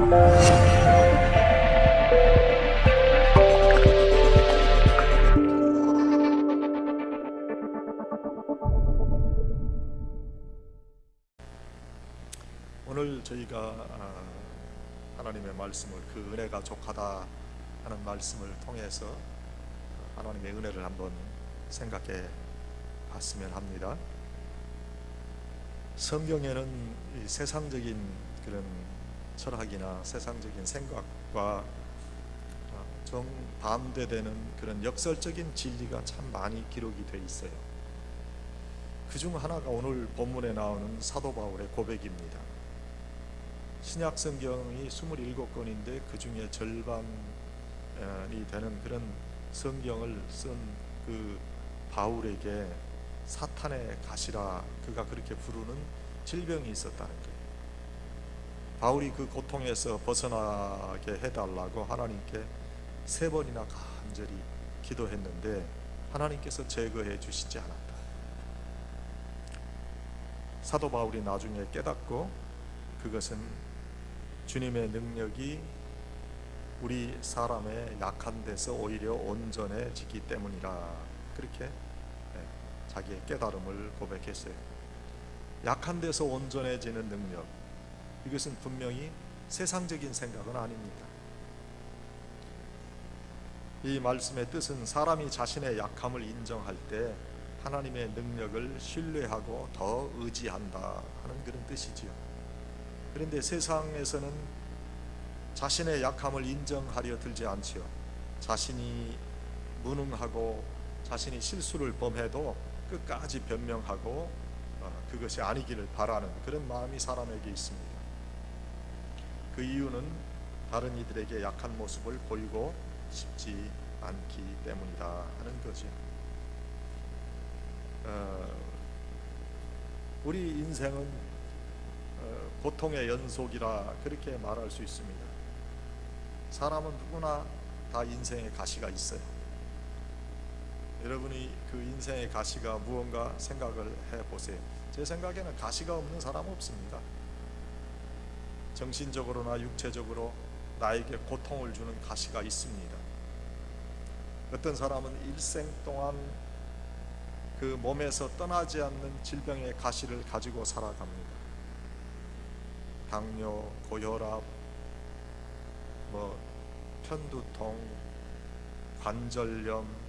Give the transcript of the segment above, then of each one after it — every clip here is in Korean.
오늘 저희가 하나님의 말씀을, 그 은혜가 족하다 하는 말씀을 통해서 하나님의 은혜를 한번 생각해 봤으면 합니다. 성경에는 이 세상적인 그런 철학이나 세상적인 생각과 정반대되는 그런 역설적인 진리가 참 많이 기록이 돼 있어요. 그 중 하나가 오늘 본문에 나오는 사도 바울의 고백입니다. 신약 성경이 27권인데 그 중에 절반이 되는 그런 성경을 쓴 그 바울에게 사탄의 가시라, 그가 그렇게 부르는 질병이 있었다는 거예요. 바울이 그 고통에서 벗어나게 해달라고 하나님께 3번이나 간절히 기도했는데 하나님께서 제거해 주시지 않았다. 사도 바울이 나중에 깨닫고 그것은 주님의 능력이 우리 사람의 약한 데서 오히려 온전해지기 때문이라, 그렇게 자기의 깨달음을 고백했어요. 약한 데서 온전해지는 능력, 이것은 분명히 세상적인 생각은 아닙니다. 이 말씀의 뜻은 사람이 자신의 약함을 인정할 때 하나님의 능력을 신뢰하고 더 의지한다 하는 그런 뜻이지요. 그런데 세상에서는 자신의 약함을 인정하려 들지 않지요. 자신이 무능하고 자신이 실수를 범해도 끝까지 변명하고 그것이 아니기를 바라는 그런 마음이 사람에게 있습니다. 그 이유는 다른 이들에게 약한 모습을 보이고 싶지 않기 때문이다 하는 거죠. 우리 인생은 고통의 연속이라 그렇게 말할 수 있습니다. 사람은 누구나 다 인생의 가시가 있어요. 여러분이 그 인생의 가시가 무언가 생각을 해보세요. 제 생각에는 가시가 없는 사람은 없습니다. 정신적으로나 육체적으로 나에게 고통을 주는 가시가 있습니다. 어떤 사람은 일생 동안 그 몸에서 떠나지 않는 질병의 가시를 가지고 살아갑니다. 당뇨, 고혈압, 편두통, 관절염,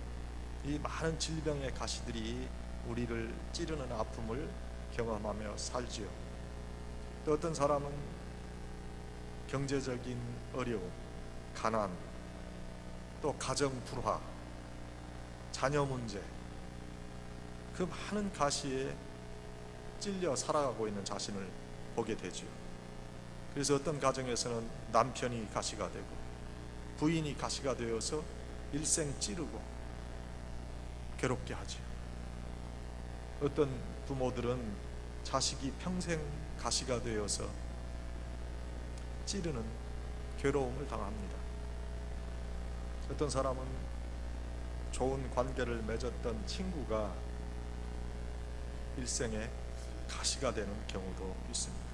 이 많은 질병의 가시들이 우리를 찌르는 아픔을 경험하며 살지요. 또 어떤 사람은 경제적인 어려움, 가난, 또 가정 불화, 자녀 문제, 그 많은 가시에 찔려 살아가고 있는 자신을 보게 되지요. 그래서 어떤 가정에서는 남편이 가시가 되고 부인이 가시가 되어서 일생 찌르고 괴롭게 하지요. 어떤 부모들은 자식이 평생 가시가 되어서 찌르는 괴로움을 당합니다. 어떤 사람은 좋은 관계를 맺었던 친구가 일생에 가시가 되는 경우도 있습니다.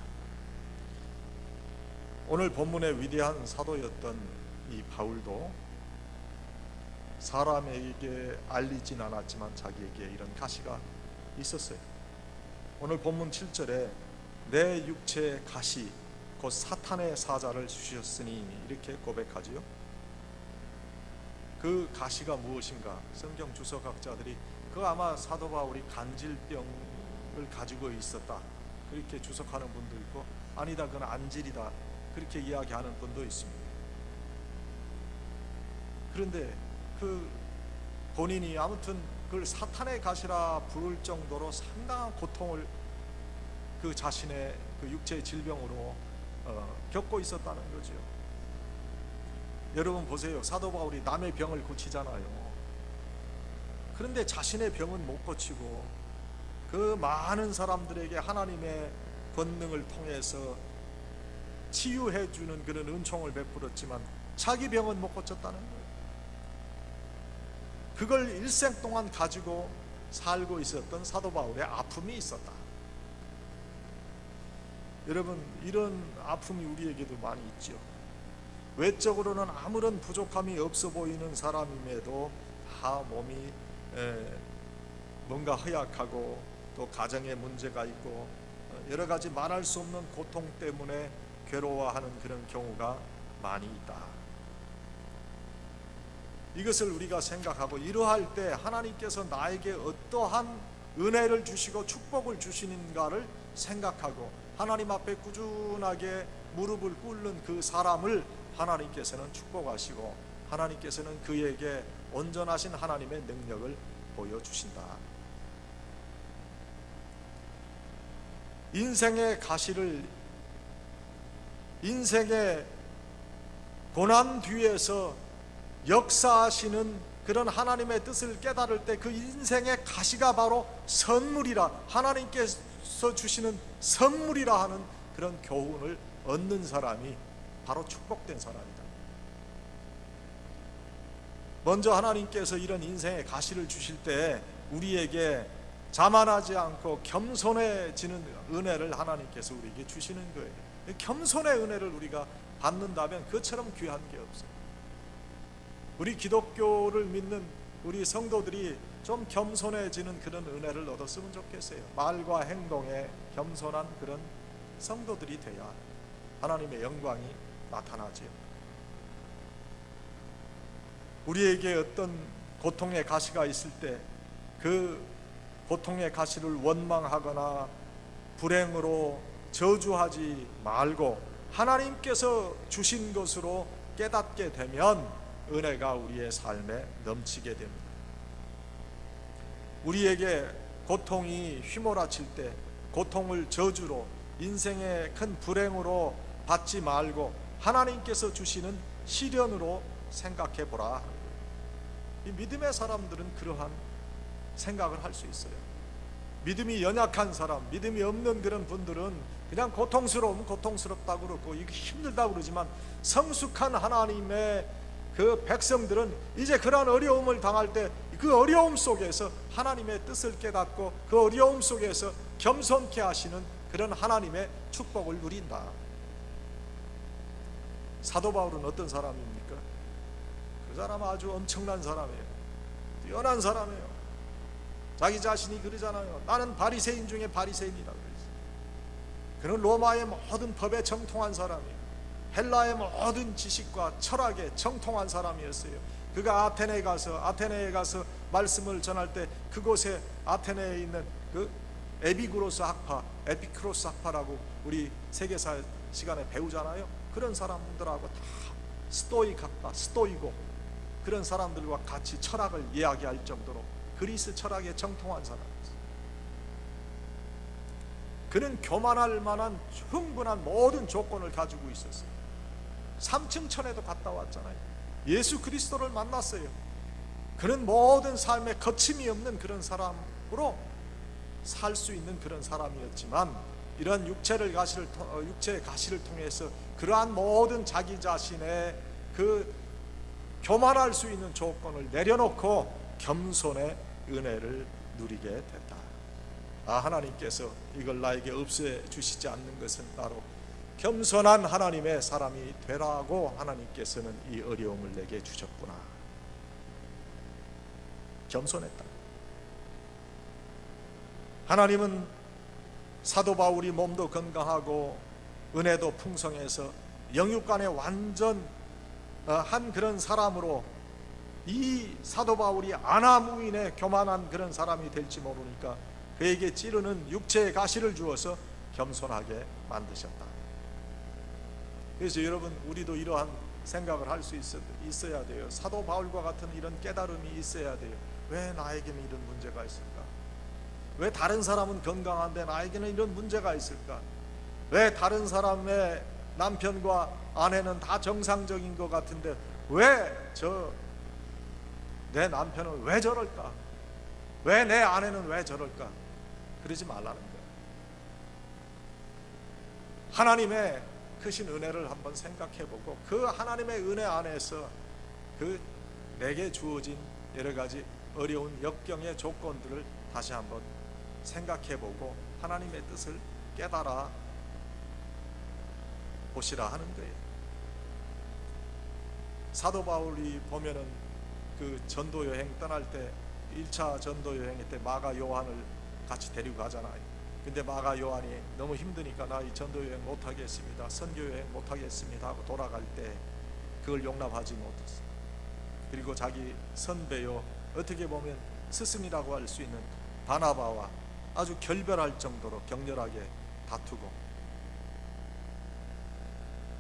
오늘 본문의 위대한 사도였던 이 바울도 사람에게 알리진 않았지만 자기에게 이런 가시가 있었어요. 오늘 본문 7절에 내 육체의 가시 곧 사탄의 사자를 주셨으니 이렇게 고백하지요. 그 가시가 무엇인가? 성경 주석학자들이 그 아마 사도 바울이 간질병을 가지고 있었다 그렇게 주석하는 분도 있고, 아니다 그건 안질이다 그렇게 이야기하는 분도 있습니다. 그런데 그 본인이 아무튼 그걸 사탄의 가시라 부를 정도로 상당한 고통을 그 자신의 그 육체의 질병으로 겪고 있었다는 거죠. 여러분 보세요. 사도 바울이 남의 병을 고치잖아요. 그런데 자신의 병은 못 고치고 그 많은 사람들에게 하나님의 권능을 통해서 치유해 주는 그런 은총을 베풀었지만 자기 병은 못 고쳤다는 거예요. 그걸 일생 동안 가지고 살고 있었던 사도 바울의 아픔이 있었다. 여러분, 이런 아픔이 우리에게도 많이 있죠. 외적으로는 아무런 부족함이 없어 보이는 사람임에도 다 몸이 뭔가 허약하고 또 가정에 문제가 있고 여러 가지 말할 수 없는 고통 때문에 괴로워하는 그런 경우가 많이 있다. 이것을 우리가 생각하고 이러할 때 하나님께서 나에게 어떠한 은혜를 주시고 축복을 주시는가를 생각하고 하나님 앞에 꾸준하게 무릎을 꿇는 그 사람을 하나님께서는 축복하시고 하나님께서는 그에게 온전하신 하나님의 능력을 보여주신다. 인생의 가시를, 인생의 고난 뒤에서 역사하시는 그런 하나님의 뜻을 깨달을 때 그 인생의 가시가 바로 선물이라, 하나님께서 주시는 선물이라 하는 그런 교훈을 얻는 사람이 바로 축복된 사람이다. 먼저 하나님께서 이런 인생의 가시를 주실 때 우리에게 자만하지 않고 겸손해지는 은혜를 하나님께서 우리에게 주시는 거예요. 겸손의 은혜를 우리가 받는다면 그처럼 귀한 게 없어요. 우리 기독교를 믿는 우리 성도들이 좀 겸손해지는 그런 은혜를 얻었으면 좋겠어요. 말과 행동에 겸손한 그런 성도들이 돼야 하나님의 영광이 나타나죠. 우리에게 어떤 고통의 가시가 있을 때 그 고통의 가시를 원망하거나 불행으로 저주하지 말고 하나님께서 주신 것으로 깨닫게 되면 은혜가 우리의 삶에 넘치게 됩니다. 우리에게 고통이 휘몰아칠 때 고통을 저주로, 인생의 큰 불행으로 받지 말고 하나님께서 주시는 시련으로 생각해 보라. 이 믿음의 사람들은 그러한 생각을 할 수 있어요. 믿음이 연약한 사람, 믿음이 없는 그런 분들은 그냥 고통스러우면 고통스럽다고 그러고 이게 힘들다고 그러지만 성숙한 하나님의 그 백성들은 이제 그러한 어려움을 당할 때 그 어려움 속에서 하나님의 뜻을 깨닫고 그 어려움 속에서 겸손케 하시는 그런 하나님의 축복을 누린다. 사도 바울은 어떤 사람입니까? 그 사람은 아주 엄청난 사람이에요. 뛰어난 사람이에요. 자기 자신이 그러잖아요. 나는 바리새인 중에 바리새인이라고 그랬어요. 그는 로마의 모든 법에 정통한 사람이에요. 헬라의 모든 지식과 철학에 정통한 사람이었어요. 그가 아테네에 가서 말씀을 전할 때 그곳에 아테네에 있는 그 에피쿠로스 학파라고 우리 세계사 시간에 배우잖아요. 그런 사람들하고 다 스토익 학파, 스토이고 그런 사람들과 같이 철학을 이야기할 정도로 그리스 철학에 정통한 사람이었어요. 그는 교만할 만한 충분한 모든 조건을 가지고 있었어요. 3층 천에도 갔다 왔잖아요. 예수 그리스도를 만났어요. 그는 모든 삶에 거침이 없는 그런 사람으로 살 수 있는 그런 사람이었지만 이런 육체의 가시를 통해서 그러한 모든 자기 자신의 그 교만할 수 있는 조건을 내려놓고 겸손의 은혜를 누리게 됐다. 하나님께서 이걸 나에게 없애 주시지 않는 것은 바로 겸손한 하나님의 사람이 되라고 하나님께서는 이 어려움을 내게 주셨구나. 겸손했다. 하나님은 사도 바울이 몸도 건강하고 은혜도 풍성해서 영육간에 완전 한 그런 사람으로 이 사도 바울이 아나무인의 교만한 그런 사람이 될지 모르니까 그에게 찌르는 육체의 가시를 주어서 겸손하게 만드셨다. 그래서 여러분, 우리도 이러한 생각을 할 수 있어야 돼요. 사도 바울과 같은 이런 깨달음이 있어야 돼요. 왜 나에게는 이런 문제가 있을까? 왜 다른 사람은 건강한데 나에게는 이런 문제가 있을까? 왜 다른 사람의 남편과 아내는 다 정상적인 것 같은데 왜 내 남편은 왜 저럴까? 왜 내 아내는 왜 저럴까? 그러지 말라는 거예요. 하나님의 크신 은혜를 한번 생각해보고 그 하나님의 은혜 안에서 그 내게 주어진 여러 가지 어려운 역경의 조건들을 다시 한번 생각해보고 하나님의 뜻을 깨달아 보시라 하는 거예요. 사도 바울이 보면은 그 전도 여행 떠날 때 1차 전도 여행 때 마가 요한을 같이 데리고 가잖아요. 근데 마가 요한이 너무 힘드니까 나 이 전도 여행 못 하겠습니다, 선교 여행 못 하겠습니다 하고 돌아갈 때 그걸 용납하지 못했어. 그리고 자기 선배요, 어떻게 보면 스승이라고 할 수 있는 바나바와 아주 결별할 정도로 격렬하게 다투고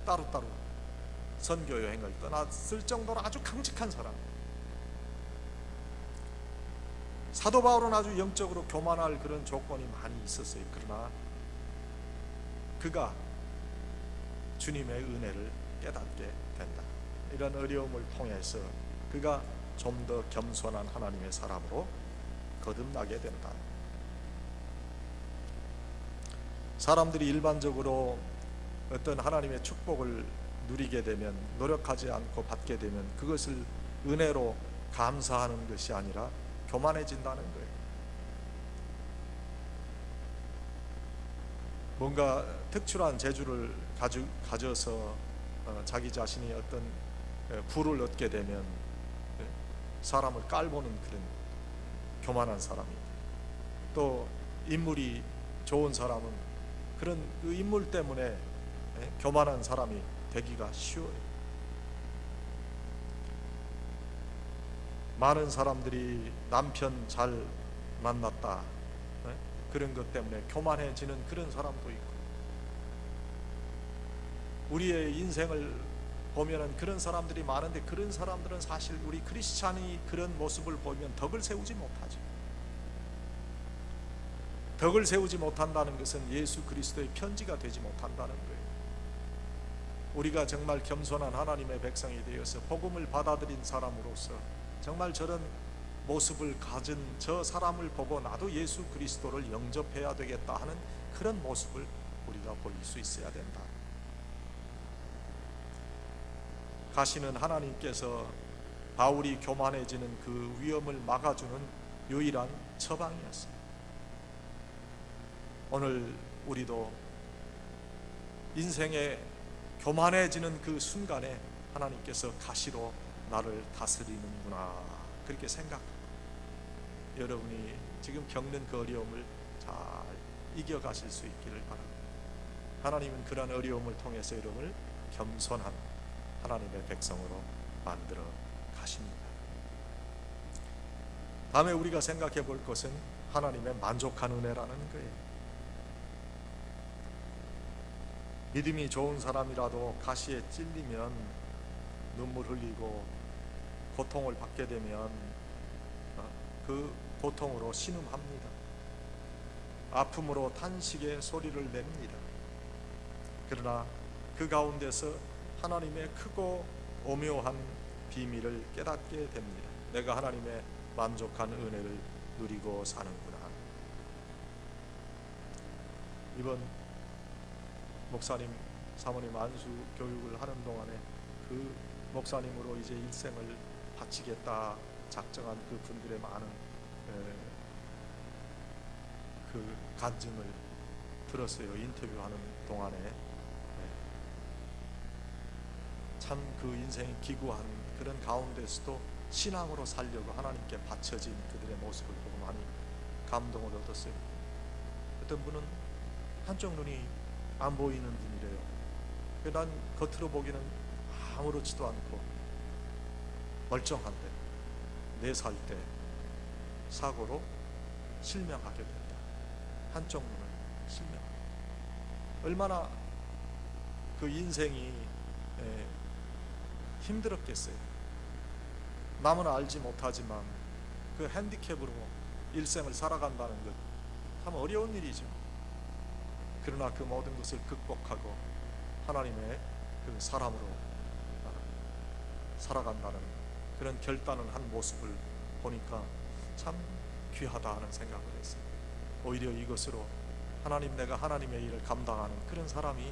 따로따로 선교 여행을 떠났을 정도로 아주 강직한 사람. 사도 바울은 아주 영적으로 교만할 그런 조건이 많이 있었어요. 그러나 그가 주님의 은혜를 깨닫게 된다. 이런 어려움을 통해서 그가 좀 더 겸손한 하나님의 사람으로 거듭나게 된다. 사람들이 일반적으로 어떤 하나님의 축복을 누리게 되면, 노력하지 않고 받게 되면 그것을 은혜로 감사하는 것이 아니라 교만해진다는 거예요. 뭔가 특출한 재주를 가져서 자기 자신이 어떤 부를 얻게 되면 사람을 깔보는 그런 교만한 사람입니다. 또 인물이 좋은 사람은 그런 그 인물 때문에 교만한 사람이 되기가 쉬워요. 많은 사람들이 남편 잘 만났다, 그런 것 때문에 교만해지는 그런 사람도 있고, 우리의 인생을 보면은 그런 사람들이 많은데 그런 사람들은 사실 우리 크리스찬이 그런 모습을 보면 덕을 세우지 못하죠. 덕을 세우지 못한다는 것은 예수 그리스도의 편지가 되지 못한다는 거예요. 우리가 정말 겸손한 하나님의 백성이 되어서 복음을 받아들인 사람으로서 정말 저런 모습을 가진 저 사람을 보고 나도 예수 그리스도를 영접해야 되겠다 하는 그런 모습을 우리가 보일 수 있어야 된다. 가시는 하나님께서 바울이 교만해지는 그 위험을 막아주는 유일한 처방이었습니다. 오늘 우리도 인생에 교만해지는 그 순간에 하나님께서 가시로 나를 다스리는구나, 그렇게 생각합니다. 여러분이 지금 겪는 그 어려움을 잘 이겨가실 수 있기를 바랍니다. 하나님은 그런 어려움을 통해서 여러분을 겸손한 하나님의 백성으로 만들어 가십니다. 다음에 우리가 생각해 볼 것은 하나님의 만족한 은혜라는 거예요. 믿음이 좋은 사람이라도 가시에 찔리면 눈물 흘리고 고통을 받게 되면 그 고통으로 신음합니다. 아픔으로 탄식의 소리를 냅니다. 그러나 그 가운데서 하나님의 크고 오묘한 비밀을 깨닫게 됩니다. 내가 하나님의 만족한 은혜를 누리고 사는구나. 이번 목사님, 사모님 안수 교육을 하는 동안에 그 목사님으로 이제 일생을 바치겠다 작정한 그 분들의 많은 그 간증을 들었어요. 인터뷰하는 동안에 참 그 인생이 기구한 그런 가운데서도 신앙으로 살려고 하나님께 바쳐진 그들의 모습을 보고 많이 감동을 얻었어요. 어떤 분은 한쪽 눈이 안 보이는 분이래요. 난 겉으로 보기는 아무렇지도 않고 멀쩡한데 4살 때 사고로 실명하게 된다. 한쪽 눈을 실명. 얼마나 그 인생이 힘들었겠어요. 남은 알지 못하지만 그 핸디캡으로 일생을 살아간다는 것 참 어려운 일이죠. 그러나 그 모든 것을 극복하고 하나님의 그 사람으로 살아간다는 그런 결단을 한 모습을 보니까 참 귀하다 하는 생각을 했어요. 오히려 이것으로 하나님, 내가 하나님의 일을 감당하는 그런 사람이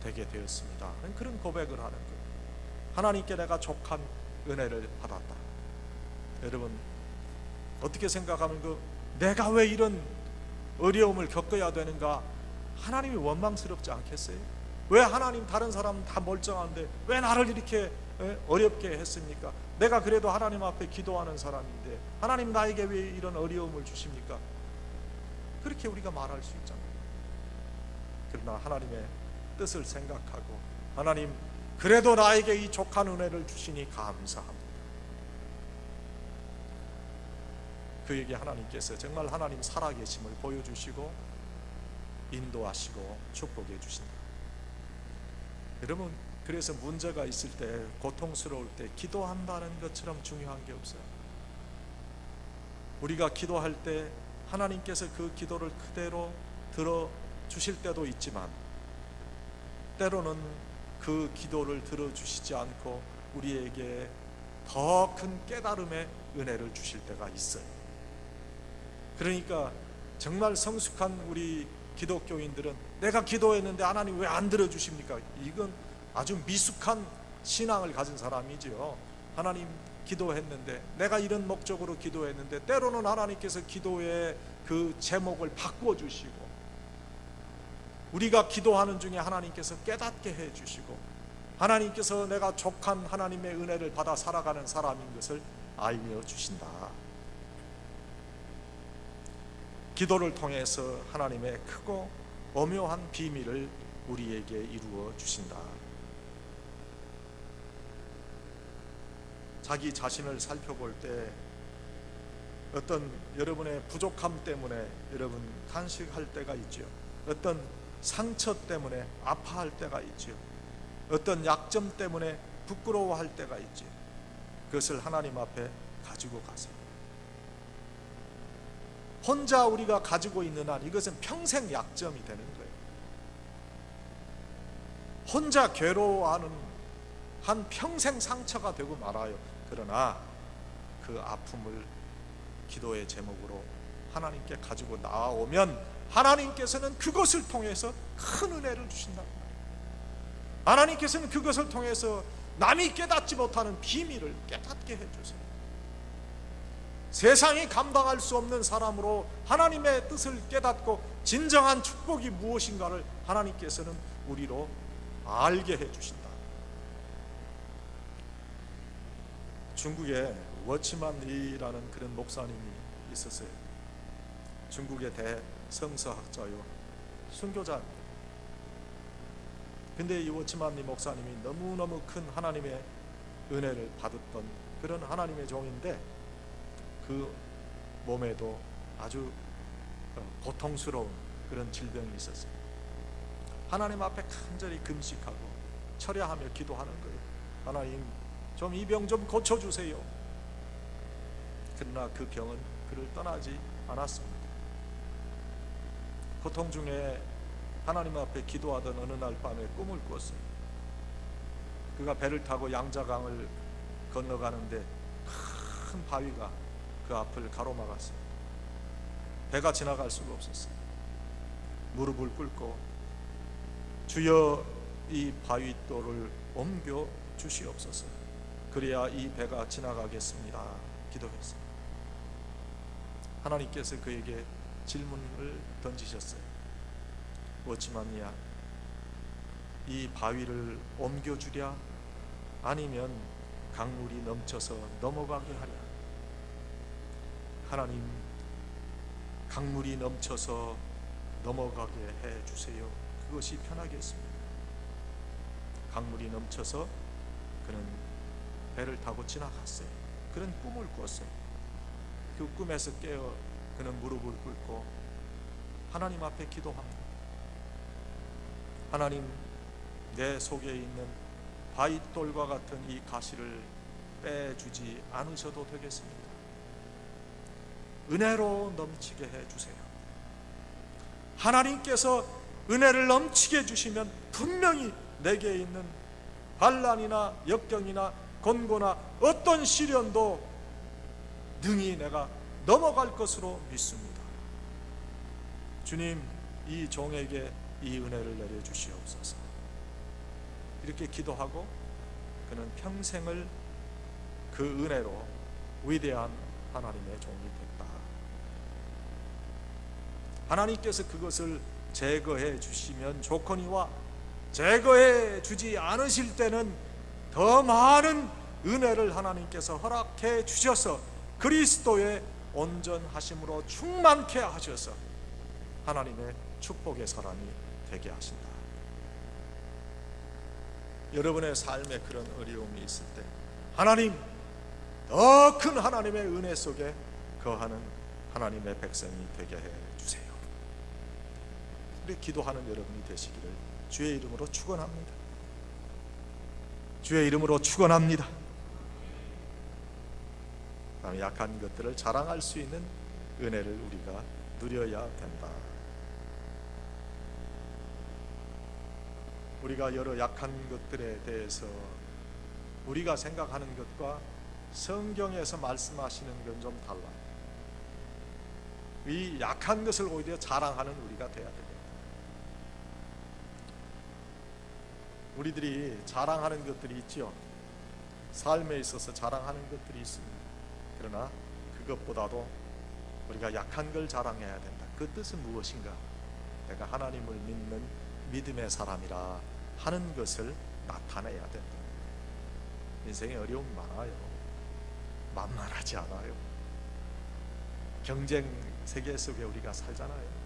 되게 되었습니다. 그런 고백을 하는 거예요. 하나님께 내가 족한 은혜를 받았다. 여러분 어떻게 생각하면 내가 왜 이런 어려움을 겪어야 되는가, 하나님이 원망스럽지 않겠어요? 왜 하나님 다른 사람은 다 멀쩡한데 왜 나를 이렇게 어렵게 했습니까? 내가 그래도 하나님 앞에 기도하는 사람인데 하나님 나에게 왜 이런 어려움을 주십니까? 그렇게 우리가 말할 수 있잖아요. 그러나 하나님의 뜻을 생각하고 하나님 그래도 나에게 이 족한 은혜를 주시니 감사합니다. 그에게 하나님께서 정말 하나님 살아계심을 보여주시고 인도하시고 축복해 주신다. 여러분, 그래서 문제가 있을 때, 고통스러울 때 기도한다는 것처럼 중요한 게 없어요. 우리가 기도할 때 하나님께서 그 기도를 그대로 들어주실 때도 있지만 때로는 그 기도를 들어주시지 않고 우리에게 더 큰 깨달음의 은혜를 주실 때가 있어요. 그러니까 정말 성숙한 우리 기독교인들은 내가 기도했는데 하나님 왜 안 들어주십니까? 이건 아주 미숙한 신앙을 가진 사람이죠. 하나님 기도했는데, 내가 이런 목적으로 기도했는데 때로는 하나님께서 기도의 그 제목을 바꿔주시고 우리가 기도하는 중에 하나님께서 깨닫게 해주시고 하나님께서 내가 족한 하나님의 은혜를 받아 살아가는 사람인 것을 알려주신다. 기도를 통해서 하나님의 크고 오묘한 비밀을 우리에게 이루어 주신다. 자기 자신을 살펴볼 때 어떤 여러분의 부족함 때문에 여러분 탄식할 때가 있죠. 어떤 상처 때문에 아파할 때가 있죠. 어떤 약점 때문에 부끄러워할 때가 있죠. 그것을 하나님 앞에 가지고 가세요. 혼자 우리가 가지고 있는 한 이것은 평생 약점이 되는 거예요. 혼자 괴로워하는 한 평생 상처가 되고 말아요. 그러나 그 아픔을 기도의 제목으로 하나님께 가지고 나오면 하나님께서는 그것을 통해서 큰 은혜를 주신다. 하나님께서는 그것을 통해서 남이 깨닫지 못하는 비밀을 깨닫게 해주세요. 세상이 감당할 수 없는 사람으로 하나님의 뜻을 깨닫고 진정한 축복이 무엇인가를 하나님께서는 우리로 알게 해주신다. 중국에 워치만 리라는 그런 목사님이 있었어요. 중국의 대성서학자요, 순교자입니다. 근데 이 워치만 리 목사님이 너무너무 큰 하나님의 은혜를 받았던 그런 하나님의 종인데 그 몸에도 아주 고통스러운 그런 질병이 있었어요. 하나님 앞에 간절히 금식하고 철야하며 기도하는 거예요. 하나님 좀 이 병 좀 고쳐주세요. 그러나 그 병은 그를 떠나지 않았습니다. 고통 중에 하나님 앞에 기도하던 어느 날 밤에 꿈을 꿨어요. 그가 배를 타고 양자강을 건너가는데 큰 바위가 그 앞을 가로막았어요. 배가 지나갈 수가 없었어요. 무릎을 꿇고 주여 이 바위돌을 옮겨 주시옵소서, 그래야 이 배가 지나가겠습니다 기도했어요. 하나님께서 그에게 질문을 던지셨어요. 워치만이야, 이 바위를 옮겨주랴 아니면 강물이 넘쳐서 넘어가게 하랴? 하나님, 강물이 넘쳐서 넘어가게 해주세요. 그것이 편하겠습니다. 강물이 넘쳐서 그는 배를 타고 지나갔어요. 그런 꿈을 꿨어요. 그 꿈에서 깨어 그는 무릎을 꿇고 하나님 앞에 기도합니다. 하나님, 내 속에 있는 바위돌과 같은 이 가시를 빼주지 않으셔도 되겠습니다. 은혜로 넘치게 해주세요. 하나님께서 은혜를 넘치게 해주시면 분명히 내게 있는 반란이나 역경이나 곤고나 어떤 시련도 능히 내가 넘어갈 것으로 믿습니다. 주님, 이 종에게 이 은혜를 내려주시옵소서. 이렇게 기도하고 그는 평생을 그 은혜로 위대한 하나님의 종이 됐다. 하나님께서 그것을 제거해 주시면 좋거니와 제거해 주지 않으실 때는 더 많은 은혜를 하나님께서 허락해 주셔서 그리스도의 온전하심으로 충만케 하셔서 하나님의 축복의 사람이 되게 하신다. 여러분의 삶에 그런 어려움이 있을 때 하나님, 더 큰 하나님의 은혜 속에 거하는 하나님의 백성이 되게 해 주세요. 우리 기도하는 여러분이 되시기를 주의 이름으로 축원합니다. 주의 이름으로 축원합니다. 다음에 약한 것들을 자랑할 수 있는 은혜를 우리가 누려야 된다. 우리가 여러 약한 것들에 대해서 우리가 생각하는 것과 성경에서 말씀하시는 건 좀 달라요. 이 약한 것을 오히려 자랑하는 우리가 돼야 됩니다. 우리들이 자랑하는 것들이 있죠. 삶에 있어서 자랑하는 것들이 있습니다. 그러나 그것보다도 우리가 약한 걸 자랑해야 된다. 그 뜻은 무엇인가? 내가 하나님을 믿는 믿음의 사람이라 하는 것을 나타내야 된다. 인생에 어려움이 많아요. 만만하지 않아요. 경쟁 세계 속에 우리가 살잖아요.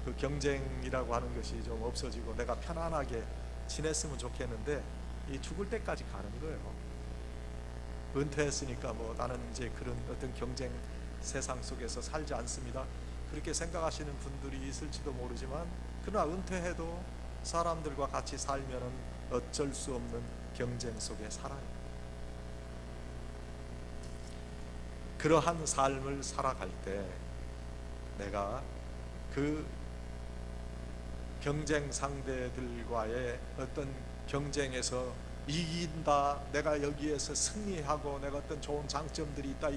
그 경쟁이라고 하는 것이 좀 없어지고 내가 편안하게 지냈으면 좋겠는데 이 죽을 때까지 가는 거예요. 은퇴했으니까 뭐 나는 이제 그런 어떤 경쟁 세상 속에서 살지 않습니다. 그렇게 생각하시는 분들이 있을지도 모르지만 그러나 은퇴해도 사람들과 같이 살면은 어쩔 수 없는 경쟁 속에 살아요. 그러한 삶을 살아갈 때 내가 그 경쟁 상대들과의 어떤 경쟁에서 이긴다, 내가 여기에서 승리하고 내가 어떤 좋은 장점들이 있다,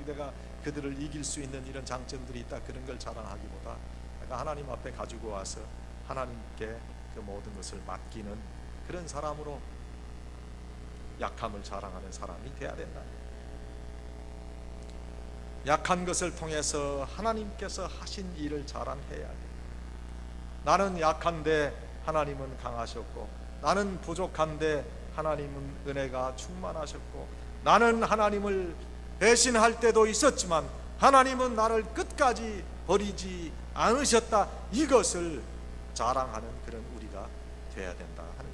내가 그들을 이길 수 있는 이런 장점들이 있다, 그런 걸 자랑하기보다 내가 하나님 앞에 가지고 와서 하나님께 그 모든 것을 맡기는 그런 사람으로 약함을 자랑하는 사람이 돼야 된다. 약한 것을 통해서 하나님께서 하신 일을 자랑해야 돼. 나는 약한데 하나님은 강하셨고, 나는 부족한데 하나님은 은혜가 충만하셨고, 나는 하나님을 배신할 때도 있었지만 하나님은 나를 끝까지 버리지 않으셨다. 이것을 자랑하는 그런 우리가 되어야 된다 하는 거예요.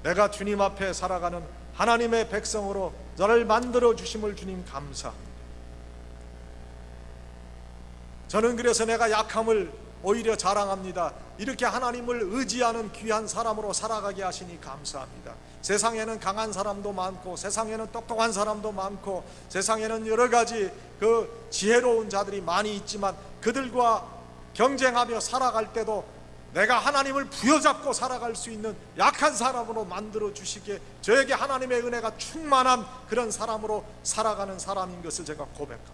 내가 주님 앞에 살아가는 하나님의 백성으로 저를 만들어 주심을 주님 감사합니다. 저는 그래서 내가 약함을 오히려 자랑합니다. 이렇게 하나님을 의지하는 귀한 사람으로 살아가게 하시니 감사합니다. 세상에는 강한 사람도 많고, 세상에는 똑똑한 사람도 많고, 세상에는 여러 가지 그 지혜로운 자들이 많이 있지만 그들과 경쟁하며 살아갈 때도 내가 하나님을 부여잡고 살아갈 수 있는 약한 사람으로 만들어 주시기에 저에게 하나님의 은혜가 충만한 그런 사람으로 살아가는 사람인 것을 제가 고백합니다.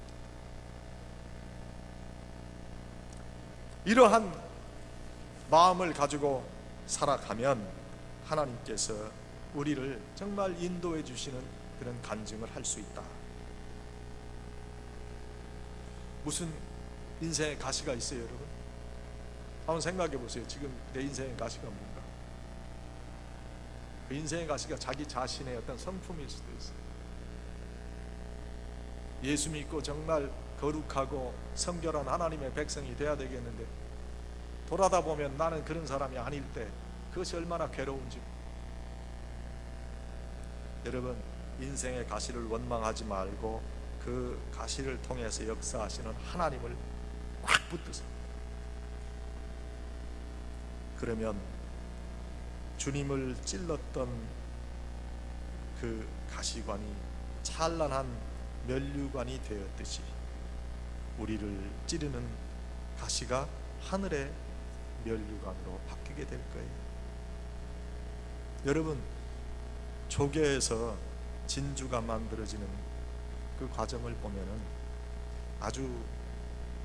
이러한 마음을 가지고 살아가면 하나님께서 우리를 정말 인도해 주시는 그런 간증을 할 수 있다. 무슨 인생의 가시가 있어요, 여러분? 한번 생각해 보세요. 지금 내 인생의 가시가 뭔가? 그 인생의 가시가 자기 자신의 어떤 성품일 수도 있어요. 예수 믿고 정말 거룩하고 성결한 하나님의 백성이 돼야 되겠는데 돌아다 보면 나는 그런 사람이 아닐 때 그것이 얼마나 괴로운지. 여러분, 인생의 가시를 원망하지 말고 그 가시를 통해서 역사하시는 하나님을 꽉 붙드세요. 그러면 주님을 찔렀던 그 가시관이 찬란한 면류관이 되었듯이 우리를 찌르는 가시가 하늘의 면류관으로 바뀌게 될 거예요. 여러분, 조개에서 진주가 만들어지는 그 과정을 보면은 아주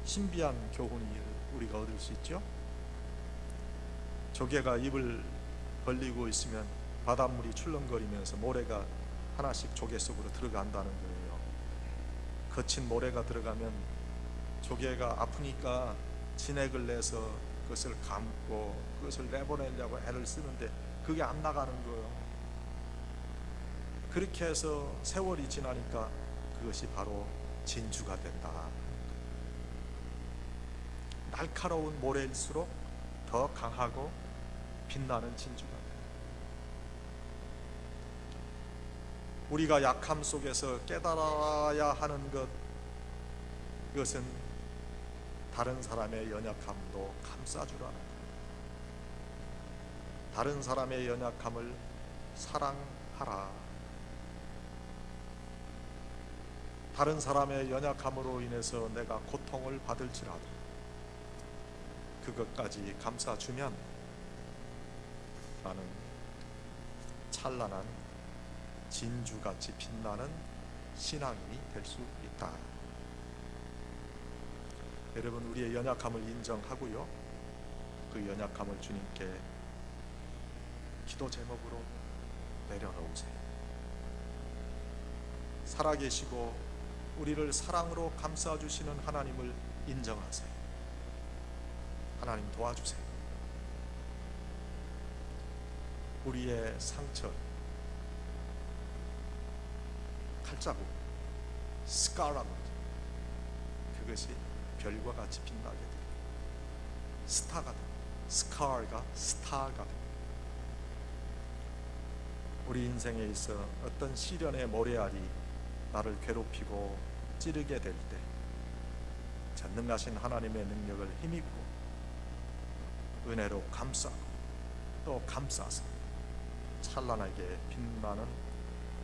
신비한 교훈이 우리가 얻을 수 있죠. 조개가 입을 벌리고 있으면 바닷물이 출렁거리면서 모래가 하나씩 조개 속으로 들어간다는 거예요. 거친 모래가 들어가면 조개가 아프니까 진액을 내서 그것을 감고 그것을 내보내려고 애를 쓰는데 그게 안 나가는 거예요. 그렇게 해서 세월이 지나니까 그것이 바로 진주가 된다. 날카로운 모래일수록 더 강하고 빛나는 진주가 된다. 우리가 약함 속에서 깨달아야 하는 것, 그것은 다른 사람의 연약함도 감싸주라는 것, 다른 사람의 연약함을 사랑하라. 다른 사람의 연약함으로 인해서 내가 고통을 받을지라도 그것까지 감싸주면 나는 찬란한 진주같이 빛나는 신앙인이 될 수 있다. 여러분, 우리의 연약함을 인정하고요, 그 연약함을 주님께 기도 제목으로 내려놓으세요. 살아계시고 우리를 사랑으로 감싸주시는 하나님을 인정하세요. 하나님 도와주세요. 우리의 상처, 칼자국, 스카라고 그것이 별과 같이 빛나게 되고 스타가 되고 스카가 스타가 되고 우리 인생에 있어 어떤 시련의 모래알이 나를 괴롭히고 찌르게 될 때 전능하신 하나님의 능력을 힘입고 은혜로 감싸고 또 감싸서 찬란하게 빛나는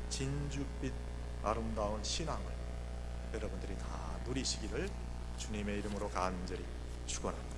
진주빛 아름다운 신앙을 여러분들이 다 누리시기를 주님의 이름으로 간절히 축원합니다.